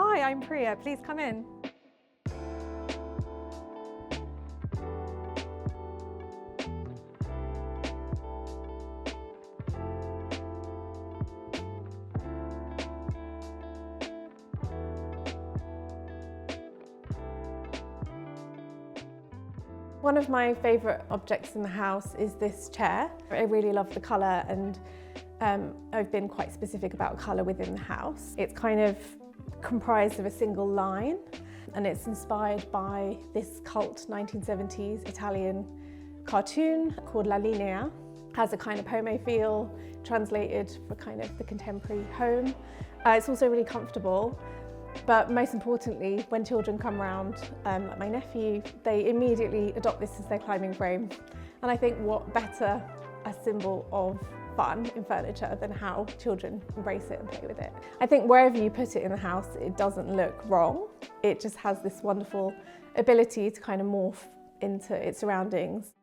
Hi, I'm Priya. Please come in. One of my favourite objects in the house is this chair. I really love the colour, and I've been quite specific about colour within the house. It's kind of comprised of a single line, and it's inspired by this cult 1970s Italian cartoon called La Linea. It has a kind of home feel, translated for kind of the contemporary home. It's also really comfortable. But most importantly, when children come around, like my nephew, they immediately adopt this as their climbing frame. And I think what better a symbol of fun in furniture than how children embrace it and play with it. I think wherever you put it in the house, it doesn't look wrong. It just has this wonderful ability to kind of morph into its surroundings.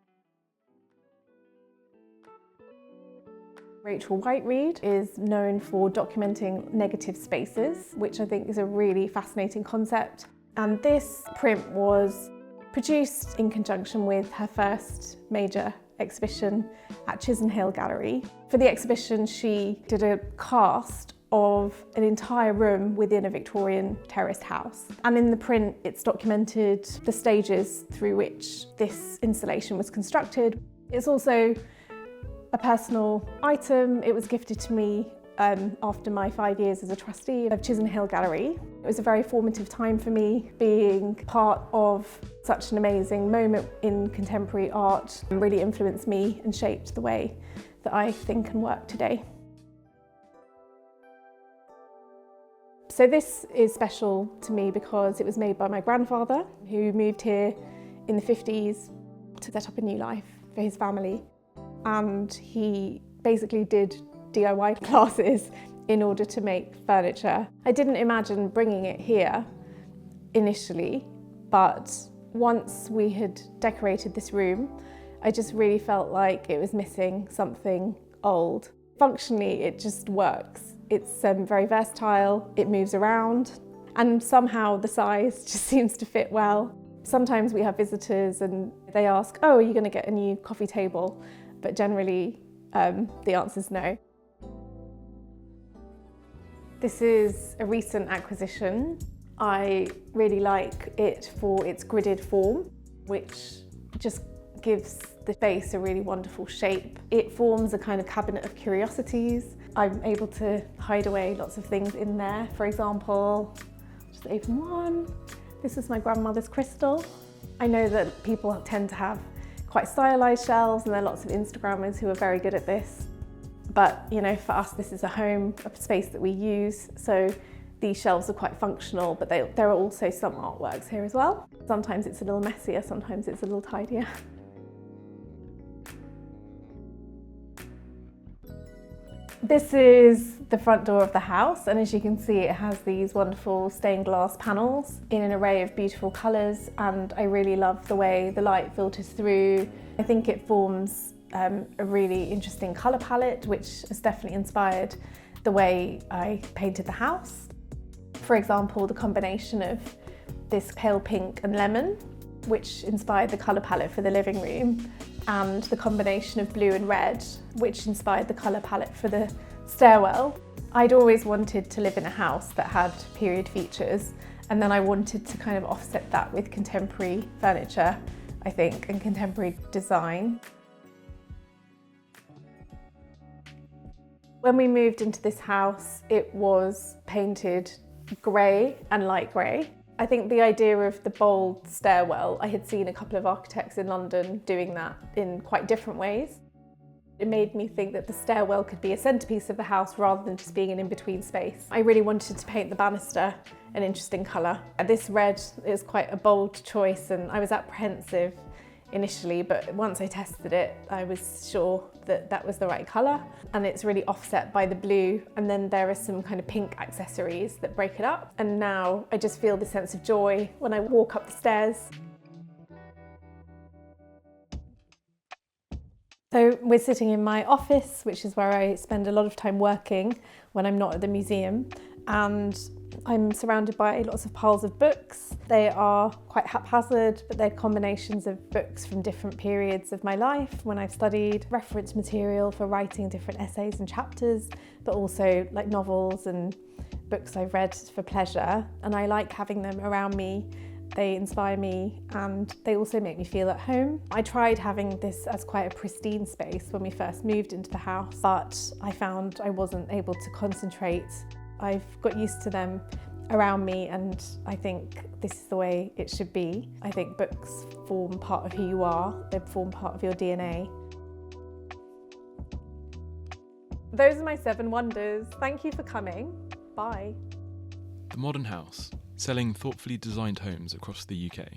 Rachel Whiteread is known for documenting negative spaces, which I think is a really fascinating concept. And this print was produced in conjunction with her first major exhibition at Chisholm Hill Gallery. For the exhibition, she did a cast of an entire room within a Victorian terraced house. And in the print, it's documented the stages through which this installation was constructed. It's also a personal item. It was gifted to me after my 5 years as a trustee of Chisholm Hill Gallery. It was a very formative time for me, being part of such an amazing moment in contemporary art. It really influenced me and shaped the way that I think and work today. So this is special to me because it was made by my grandfather, who moved here in the 50s to set up a new life for his family. And he basically did DIY classes in order to make furniture. I didn't imagine bringing it here initially, but once we had decorated this room, I just really felt like it was missing something old. Functionally, it just works. It's very versatile, it moves around, and somehow the size just seems to fit well. Sometimes we have visitors and they ask, "Oh, are you going to get a new coffee table?" But generally, the answer is no. This is a recent acquisition. I really like it for its gridded form, which just gives the space a really wonderful shape. It forms a kind of cabinet of curiosities. I'm able to hide away lots of things in there. For example, just open one. This is my grandmother's crystal. I know that people tend to have quite stylized shelves, and there are lots of Instagrammers who are very good at this. But you know, for us, this is a home, a space that we use. So these shelves are quite functional, but there are also some artworks here as well. Sometimes it's a little messier, sometimes it's a little tidier. This is the front door of the house, and as you can see, it has these wonderful stained glass panels in an array of beautiful colours, and I really love the way the light filters through. I think it forms a really interesting colour palette, which has definitely inspired the way I painted the house. For example, the combination of this pale pink and lemon, which inspired the colour palette for the living room, and the combination of blue and red, which inspired the colour palette for the stairwell. I'd always wanted to live in a house that had period features, and then I wanted to kind of offset that with contemporary furniture, I think, and contemporary design. When we moved into this house, it was painted grey and light grey. I think the idea of the bold stairwell, I had seen a couple of architects in London doing that in quite different ways. It made me think that the stairwell could be a centrepiece of the house rather than just being an in-between space. I really wanted to paint the banister an interesting colour. This red is quite a bold choice, and I was apprehensive initially, but once I tested it, I was sure that that was the right colour. And it's really offset by the blue, and then there are some kind of pink accessories that break it up. And now I just feel the sense of joy when I walk up the stairs. So we're sitting in my office, which is where I spend a lot of time working when I'm not at the museum. and I'm surrounded by lots of piles of books. They are quite haphazard, but they're combinations of books from different periods of my life when I've studied, reference material for writing different essays and chapters, but also like novels and books I've read for pleasure. And I like having them around me. They inspire me and they also make me feel at home. I tried having this as quite a pristine space when we first moved into the house, but I found I wasn't able to concentrate. I've got used to them around me and I think this is the way it should be. I think books form part of who you are, they form part of your DNA. Those are my 7 wonders. Thank you for coming. Bye. The Modern House, selling thoughtfully designed homes across the UK.